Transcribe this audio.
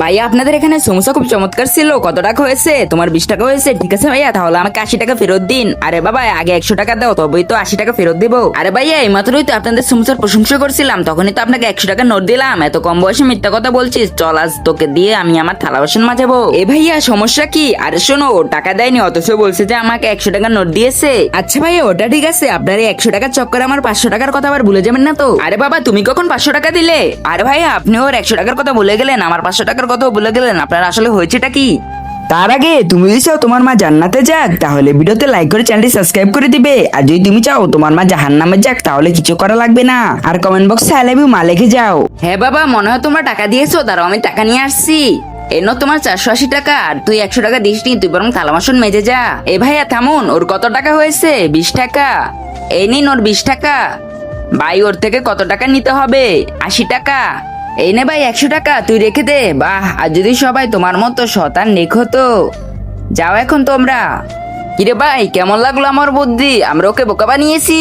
ভাইয়া আপনাদের এখানে সমোসা খুব চমৎকার ছিল, কত টাকা হয়েছে? তোমার 20 টাকা হয়েছে, ঠিক আছে ভাইয়া, তাহলে আমাকে 80 টাকা ফেরত দিন। আরে বাবা আগে 100 টাকা দাও, তবেই তো 80 টাকা ফেরত দিব। আরে ভাইয়া এই মাত্রই তো আপনাদের সমোসার প্রশংসা করছিলাম, তখনই তো আপনাকে 100 টাকা নোট দিলাম। এত কম বয়সে মিথ্যা কথা বলছিস, চল আজ তোকে দিয়ে আমি আমার থালা বাসন মাজাবো। এ ভাইয়া সমস্যা কি? আরে শোনো, ও টাকা দেয়নি অথচ বলছে যে আমাকে 100 টাকা নোট দিয়েছে। আচ্ছা ভাইয়া ওটা ঠিক আছে, আপনার এই 100 টাকার চক্করে আমার 500 টাকার কথা আবার ভুলে যাবেন না তো? আরে বাবা তুমি কখন 500 টাকা দিলে? আরে ভাইয়া আপনি ওর 100 টাকার কথা ভুলে গেলেন, আমার 500 টাকার কথাও ভুলে গেলেন। আপনার আসলে হয়েছেটা কি? তার আগে তুমি যদি চাও তোমার মা জান্নাতে যাক, তাহলে ভিডিওতে লাইক করে চ্যানেলটি সাবস্ক্রাইব করে দিবে। আর যদি তুমি চাও তোমার মা জাহান্নামে যাক, তাহলে কিছু করা লাগবে না, আর কমেন্ট বক্সে আই লাভ ইউ মা লিখে যাও। হ্যাঁ বাবা মনে হয় তোমরা টাকা দিয়েছো, দাঁড়াও আমি টাকা নিয়ে আসছি। এনো তোমার 480 টাকা, আর তুই 100 টাকা দিসনি, তুই বরং থালা বাসন মেজে যা। এ ভাইয়া থামুন, ওর কত টাকা হয়েছে? 20 টাকা। এই নিন ওর 20 টাকা। ভাই ওর থেকে কত টাকা নিতে হবে? 80 টাকা। এই নে ভাই 100 টাকা, তুই রেখে দে। বাহ, আর যদি সবাই তোমার মতো শতান নেক হতো। যাও এখন তোমরা। কিরে ভাই কেমন লাগলো আমার বুদ্ধি? আমরা ওকে বোকা বানিয়েছি।